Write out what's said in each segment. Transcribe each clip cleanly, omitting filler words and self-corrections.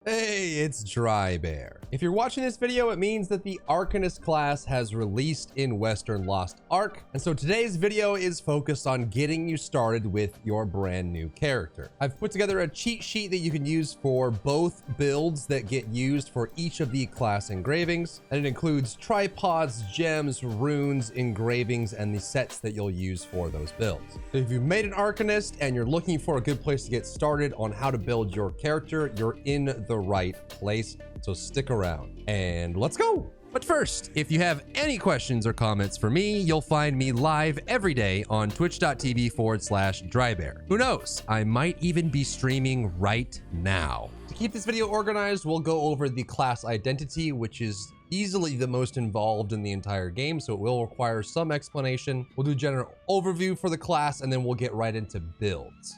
Hey, it's Drybear. If you're watching this video, it means that the Arcanist class has released in Western Lost Ark, and so today's video is focused on getting you started with your brand new character. I've put together a cheat sheet that you can use for both builds that get used for each of the class engravings, and it includes tripods, gems, runes, engravings, and the sets that you'll use for those builds. So if you've made an Arcanist and you're looking for a good place to get started on how to build your character, you're in the right place, so stick around and let's go. But first, if you have any questions or comments for me, you'll find me live every day on twitch.tv/Drybear. Who knows, I might even be streaming right now. To keep this video organized, we'll go over the class identity, which is easily the most involved in the entire game, so it will require some explanation. We'll do a general overview for the class, and then we'll get right into builds.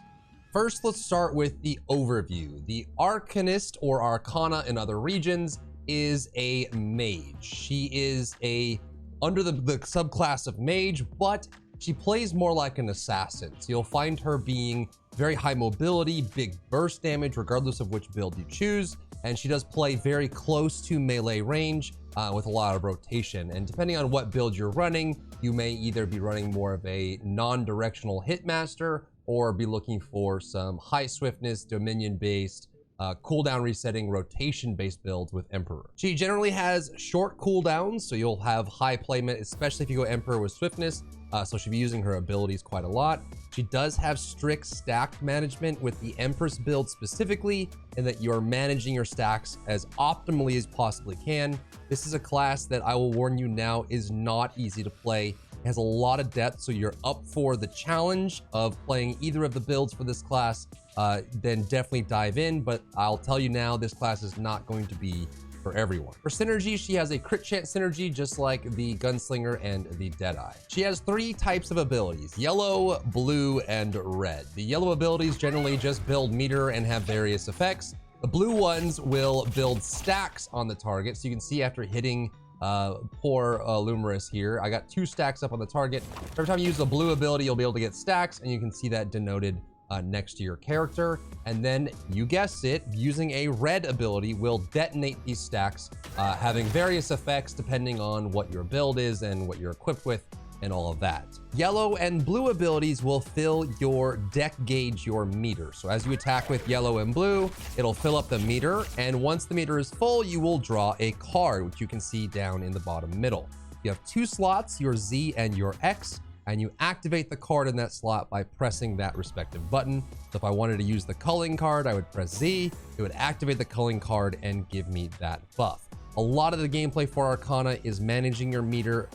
First, let's start with the overview. The Arcanist, or Arcana in other regions, is a mage. She is under the subclass of mage, but she plays more like an assassin. So you'll find her being very high mobility, big burst damage, regardless of which build you choose. And she does play very close to melee range with a lot of rotation. And depending on what build you're running, you may either be running more of a non-directional hitmaster or be looking for some high swiftness, dominion-based, cooldown resetting, rotation-based builds with Emperor. She generally has short cooldowns, so you'll have high playment, especially if you go Emperor with swiftness, so she'll be using her abilities quite a lot. She does have strict stack management with the Empress build specifically, in that you're managing your stacks as optimally as possibly can. This is a class that I will warn you now is not easy to play. It has a lot of depth, so you're up for the challenge of playing either of the builds for this class, then definitely dive in. But I'll tell you now, this class is not going to be for everyone. For synergy, she has a crit chance synergy, just like the Gunslinger and the Deadeye. She has 3 types of abilities: yellow, blue, and red. The yellow abilities generally just build meter and have various effects. The blue ones will build stacks on the target, so you can see after hitting poor Lumerous here, I got 2 stacks up on the target. Every time you use the blue ability, you'll be able to get stacks, and you can see that denoted next to your character. And then, you guessed it, using a red ability will detonate these stacks, having various effects depending on what your build is and what you're equipped with and all of that. Yellow and blue abilities will fill your deck gauge, your meter. So as you attack with yellow and blue, it'll fill up the meter. And once the meter is full, you will draw a card, which you can see down in the bottom middle. You have 2 slots, your Z and your X, and you activate the card in that slot by pressing that respective button. So if I wanted to use the culling card, I would press Z, it would activate the culling card and give me that buff. A lot of the gameplay for Arcana is managing your meter,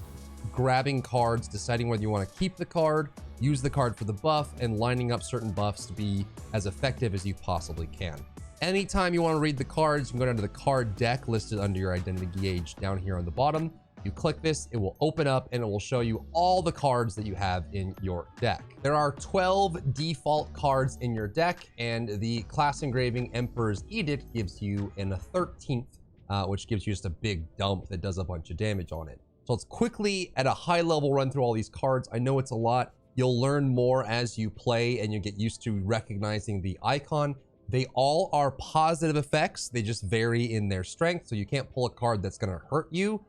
grabbing cards, deciding whether you want to keep the card, use the card for the buff, and lining up certain buffs to be as effective as you possibly can. Anytime you want to read the cards, you can go down to the card deck listed under your identity gauge down here on the bottom. You click this, it will open up and it will show you all the cards that you have in your deck. There are 12 default cards in your deck, and the class engraving Emperor's Edict gives you a 13th, which gives you just a big dump that does a bunch of damage on it. So let's quickly, at a high level, run through all these cards. I know it's a lot. You'll learn more as you play and you get used to recognizing the icon. They all are positive effects. They just vary in their strength. So you can't pull a card that's going to hurt you.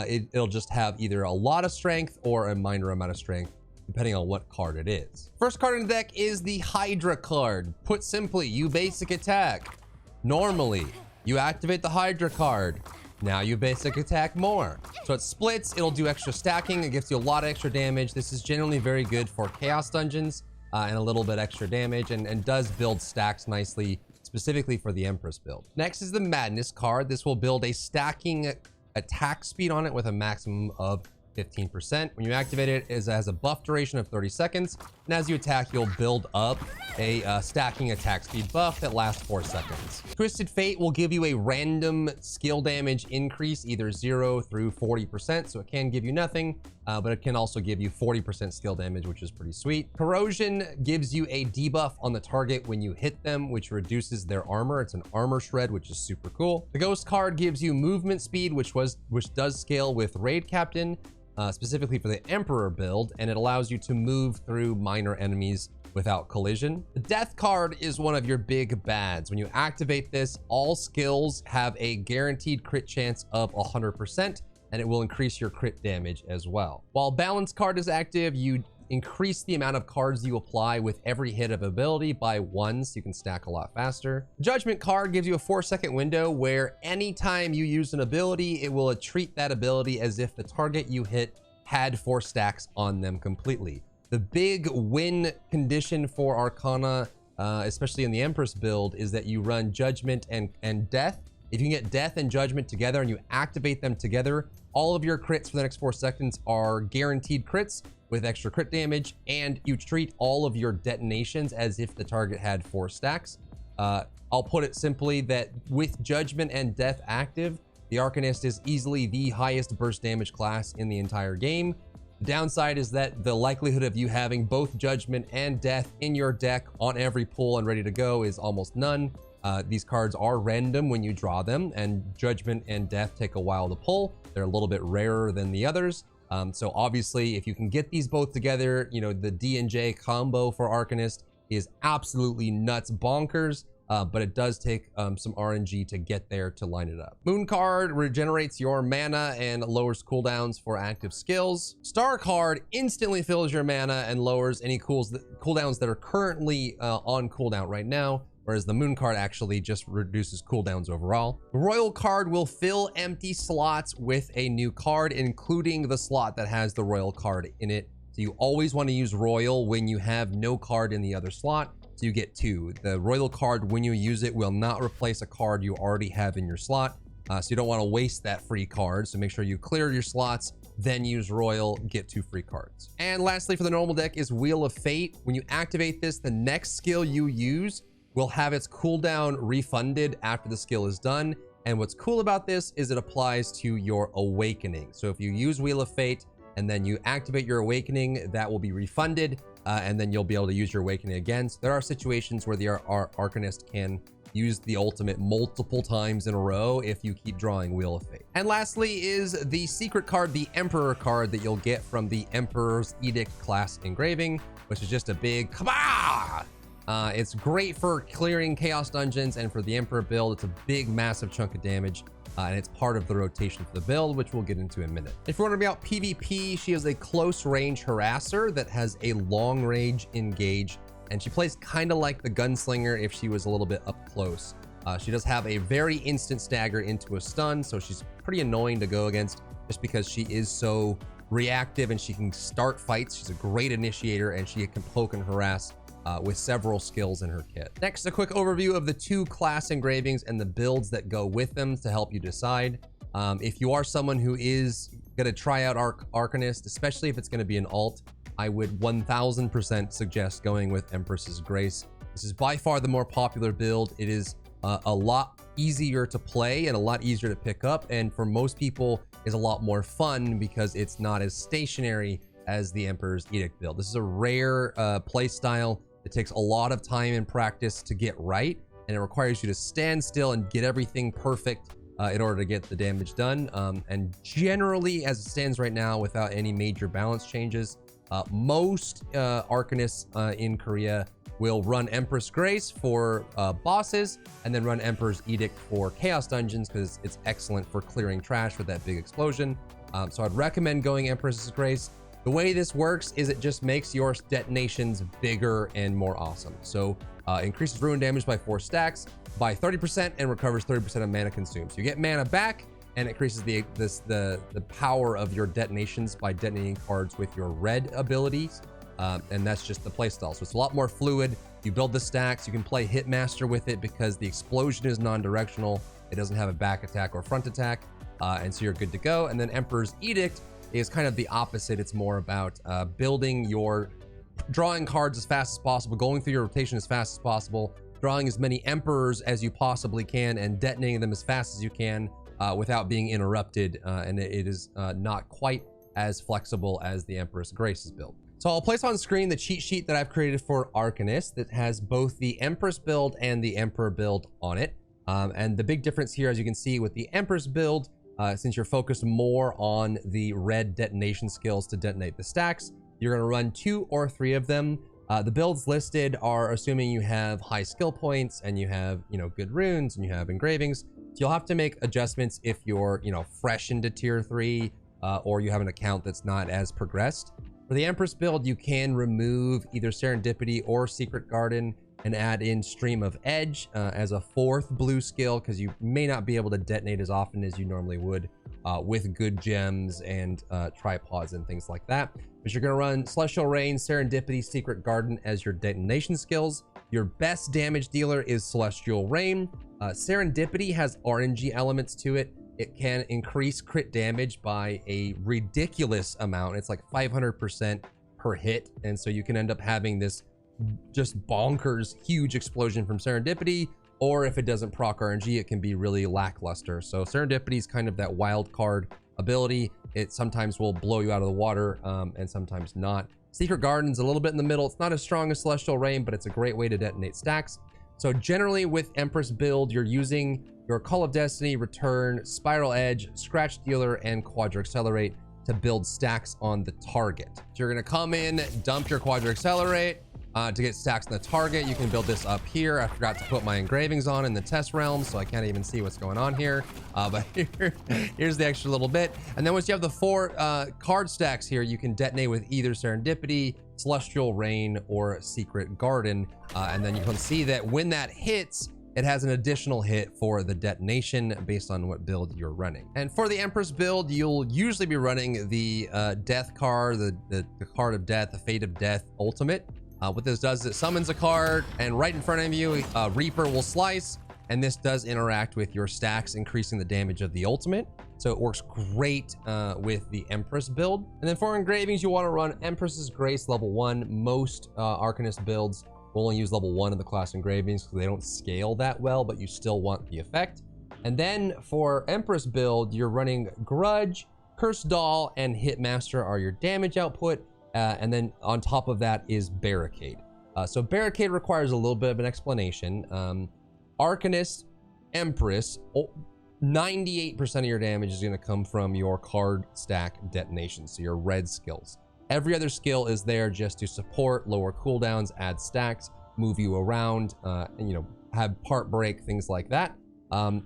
It'll just have either a lot of strength or a minor amount of strength, depending on what card it is. First card in the deck is the Hydra card. Put simply, you basic attack. Normally, you activate the Hydra card. Now you basic attack more. So it splits, it'll do extra stacking, it gives you a lot of extra damage. This is generally very good for chaos dungeons and a little bit extra damage, and does build stacks nicely, specifically for the Empress build. Next is the Madness card. This will build a stacking attack speed on it with a maximum of 15%. When you activate it, it has a buff duration of 30 seconds. And as you attack, you'll build up a stacking attack speed buff that lasts 4 seconds. Twisted Fate will give you a random skill damage increase, either 0 through 40%. So it can give you nothing, but it can also give you 40% skill damage, which is pretty sweet. Corrosion gives you a debuff on the target when you hit them, which reduces their armor. It's an armor shred, which is super cool. The Ghost card gives you movement speed, which does scale with Raid Captain, specifically for the Emperor build, and it allows you to move through minor enemies without collision. The death card is one of your big bads. When you activate this, all skills have a guaranteed crit chance of 100%, and it will increase your crit damage as well. While balance card is active, you increase the amount of cards you apply with every hit of ability by 1, so you can stack a lot faster. Judgment card gives you a 4-second window where anytime you use an ability, it will treat that ability as if the target you hit had 4 stacks on them completely. The big win condition for Arcana, especially in the Empress build, is that you run Judgment and Death. If you can get Death and Judgment together and you activate them together, all of your crits for the next 4 seconds are guaranteed crits with extra crit damage, and you treat all of your detonations as if the target had 4 stacks. I'll put it simply that with Judgment and Death active, the Arcanist is easily the highest burst damage class in the entire game. The downside is that the likelihood of you having both Judgment and Death in your deck on every pull and ready to go is almost none. These cards are random when you draw them, and Judgment and Death take a while to pull. They're a little bit rarer than the others. So obviously, if you can get these both together, you know, the D and J combo for Arcanist is absolutely nuts bonkers, but it does take some RNG to get there to line it up. Moon card regenerates your mana and lowers cooldowns for active skills. Star card instantly fills your mana and lowers any cooldowns that are currently on cooldown right now, whereas the Moon card actually just reduces cooldowns overall. The Royal card will fill empty slots with a new card, including the slot that has the Royal card in it. So you always want to use Royal when you have no card in the other slot, so you get 2. The Royal card, when you use it, will not replace a card you already have in your slot. So you don't want to waste that free card, so make sure you clear your slots, then use Royal, get 2 free cards. And lastly, for the normal deck is Wheel of Fate. When you activate this, the next skill you use will have its cooldown refunded after the skill is done. And what's cool about this is it applies to your Awakening. So if you use Wheel of Fate and then you activate your Awakening, that will be refunded, and then you'll be able to use your Awakening again. So there are situations where the Arcanist can use the ultimate multiple times in a row if you keep drawing Wheel of Fate. And lastly is the secret card, the Emperor card, that you'll get from the Emperor's Edict class engraving, which is just a big kabah! It's great for clearing chaos dungeons, and for the Emperor build, it's a big, massive chunk of damage, and it's part of the rotation for the build, which we'll get into in a minute. If you want to be about PvP, she is a close range harasser that has a long range engage, and she plays kind of like the gunslinger if she was a little bit up close. She does have a very instant stagger into a stun, so she's pretty annoying to go against just because she is so reactive and she can start fights. She's a great initiator, and she can poke and harass with several skills in her kit. Next, a quick overview of the 2 class engravings and the builds that go with them to help you decide. If you are someone who is going to try out Arcanist, especially if it's going to be an alt, I would 1000% suggest going with Empress's Grace. This is by far the more popular build. It is a lot easier to play and a lot easier to pick up, and for most people is a lot more fun because it's not as stationary as the Emperor's Edict build. This is a rare play style. It takes a lot of time and practice to get right, and it requires you to stand still and get everything perfect in order to get the damage done. And generally, as it stands right now, without any major balance changes, most Arcanists in Korea will run Empress Grace for bosses, and then run Emperor's Edict for chaos dungeons because it's excellent for clearing trash with that big explosion. So I'd recommend going Empress's Grace. The way this works is it just makes your detonations bigger and more awesome. So increases ruin damage by 4 stacks by 30% and recovers 30% of mana consumed. So you get mana back, and it increases the power of your detonations by detonating cards with your red abilities. And that's just the playstyle. So it's a lot more fluid. You build the stacks, you can play Hitmaster with it because the explosion is non-directional. It doesn't have a back attack or front attack. And so you're good to go. And then Emperor's Edict is kind of the opposite. It's more about drawing cards as fast as possible, going through your rotation as fast as possible, drawing as many Emperors as you possibly can, and detonating them as fast as you can without being interrupted. And it is not quite as flexible as the Empress Grace's build. So I'll place on screen the cheat sheet that I've created for Arcanist that has both the Empress build and the Emperor build on it. And the big difference here, as you can see with the Empress build, since you're focused more on the red detonation skills to detonate the stacks, you're going to run 2 or 3 of them. The builds listed are assuming you have high skill points and you have, good runes and you have engravings. So you'll have to make adjustments if you're, fresh into tier 3 or you have an account that's not as progressed. For the Empress build, you can remove either Serendipity or Secret Garden and add in Stream of Edge as a 4th blue skill, because you may not be able to detonate as often as you normally would with good gems and tripods and things like that. But you're going to run Celestial Rain, Serendipity, Secret Garden as your detonation skills. Your best damage dealer is Celestial Rain. Serendipity has RNG elements to it. It can increase crit damage by a ridiculous amount. It's like 500% per hit. And so you can end up having this just bonkers huge explosion from Serendipity, or if it doesn't proc RNG, it can be really lackluster. So Serendipity is kind of that wild card ability. It sometimes will blow you out of the water and sometimes not. Secret Garden's a little bit in the middle. It's not as strong as Celestial Rain, but it's a great way to detonate stacks. So generally with Empress build, you're using your Call of Destiny, Return, Spiral Edge, Scratch Dealer, and Quadra Accelerate to build stacks on the target. So you're gonna come in, dump your Quadra Accelerate to get stacks on the target. You can build this up here. I forgot to put my engravings on in the test realm, so I can't even see what's going on here. But here's the extra little bit. And then once you have the 4 card stacks here, you can detonate with either Serendipity, Celestial Rain, or Secret Garden. And then you can see that when that hits, it has an additional hit for the detonation based on what build you're running. And for the Empress build, you'll usually be running the Death card, the card of Death, the Fate of Death Ultimate. What this does is it summons a card, and right in front of you, Reaper will slice, and this does interact with your stacks, increasing the damage of the ultimate. So it works great with the Empress build. And then for engravings, you want to run Empress's Grace level 1. Most Arcanist builds will only use level 1 of the class engravings because they don't scale that well, but you still want the effect. And then for Empress build, you're running Grudge, Cursed Doll, and Hitmaster are your damage output. And then on top of that is Barricade. So Barricade requires a little bit of an explanation. Arcanist, Empress, 98% of your damage is going to come from your card stack detonation, so your red skills. Every other skill is there just to support, lower cooldowns, add stacks, move you around, and have part break, things like that.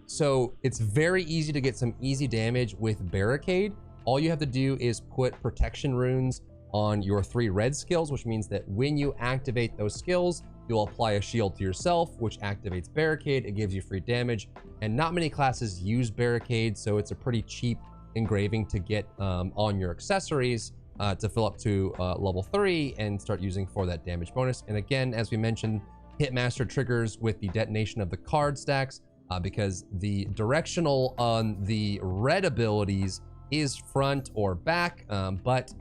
So it's very easy to get some easy damage with Barricade. All you have to do is put protection runes on your 3 red skills, which means that when you activate those skills, you'll apply a shield to yourself, which activates Barricade. It gives you free damage, and not many classes use Barricade, so it's a pretty cheap engraving to get on your accessories to fill up to level 3 and start using for that damage bonus. And again, as we mentioned, Hitmaster triggers with the detonation of the card stacks because the directional on the red abilities is front or back, but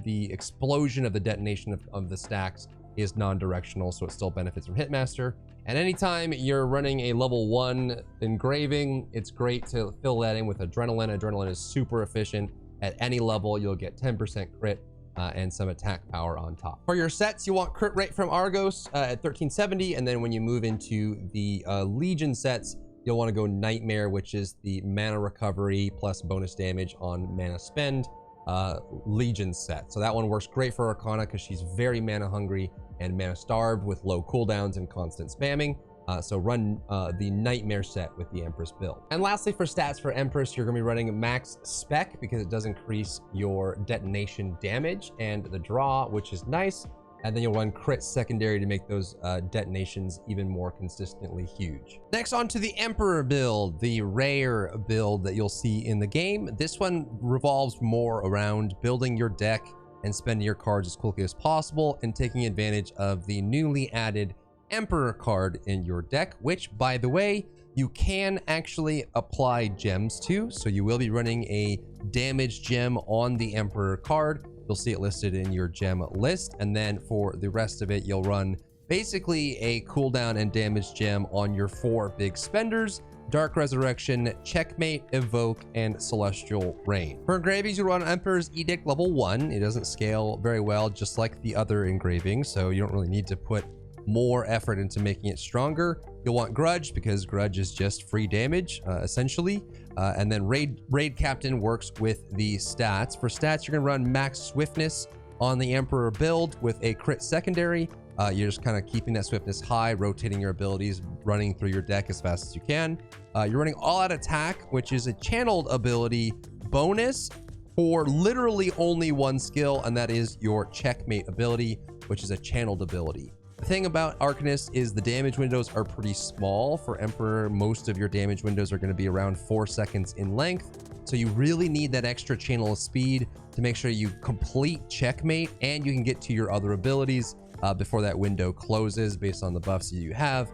the explosion of the detonation of the stacks is non-directional, so it still benefits from Hitmaster. And anytime you're running a level 1 engraving, it's great to fill that in with Adrenaline. Adrenaline is super efficient. At any level, you'll get 10% crit and some attack power on top. For your sets, you want crit rate from Argos at 1370, and then when you move into the Legion sets, you'll want to go Nightmare, which is the mana recovery plus bonus damage on mana spend Legion set. So that one works great for Arcana because she's very mana hungry and mana starved with low cooldowns and constant spamming. So run the Nightmare set with the Empress build. And lastly, for stats for Empress, you're going to be running Max Spec because it does increase your detonation damage and the draw, which is nice. And then you'll run Crit Secondary to make those detonations even more consistently huge. Next, on to the Emperor build, the rare build that you'll see in the game. This one revolves more around building your deck and spending your cards as quickly as possible and taking advantage of the newly added Emperor card in your deck, which, by the way, you can actually apply gems to. So you will be running a damage gem on the Emperor card. You'll see it listed in your gem list. And then for the rest of it, you'll run basically a cooldown and damage gem on your 4 big spenders: Dark Resurrection, Checkmate, Evoke, and Celestial Rain. For engravings, you run Emperor's Edict level 1. It doesn't scale very well, just like the other engravings, so you don't really need to put more effort into making it stronger. You'll want Grudge because Grudge is just free damage, essentially. And then Raid Captain works with the stats. For stats, you're gonna run Max Swiftness, On the Emperor build with a crit secondary, you're just kind of keeping that swiftness high, rotating your abilities, running through your deck as fast as you can. You're running all out attack, which is a channeled ability bonus for literally only one skill, and that is your checkmate ability, which is a channeled ability. The thing about Arcanist is the damage windows are pretty small. For Emperor, most of your damage windows are going to be around 4 seconds in length. So you really need that extra channel of speed to make sure you complete checkmate and you can get to your other abilities before that window closes based on the buffs you have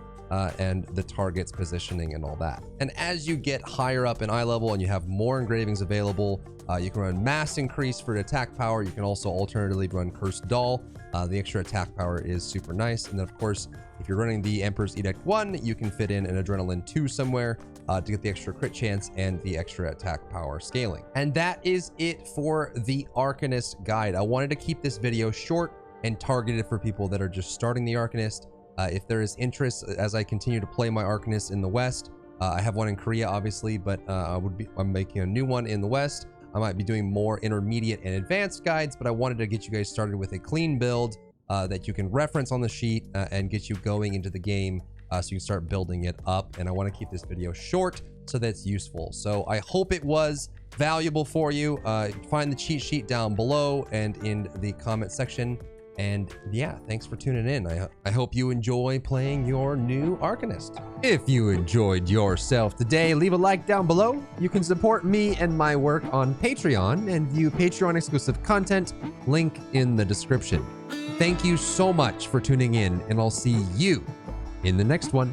and the target's positioning and all that. And as you get higher up in eye level and you have more engravings available, you can run mass increase for attack power. You can also alternatively run Cursed Doll. The extra attack power is super nice. And then of course, if you're running the Emperor's Edict 1, you can fit in an Adrenaline 2 somewhere to get the extra crit chance and the extra attack power scaling. And that is it for the Arcanist guide. I wanted to keep this video short and targeted for people that are just starting the Arcanist. If there is interest as I continue to play my Arcanist in the West, I have one in Korea obviously, but I'm making a new one in the West. I might be doing more intermediate and advanced guides, but I wanted to get you guys started with a clean build that you can reference on the sheet and get you going into the game so you can start building it up. And I want to keep this video short so that it's useful. So I hope it was valuable for you. Find the cheat sheet down below and in the comment section. And yeah, thanks for tuning in. I hope you enjoy playing your new Arcanist. If you enjoyed yourself today, leave a like down below. You can support me and my work on Patreon and view Patreon exclusive content, link in the description. Thank you so much for tuning in, and I'll see you in the next one.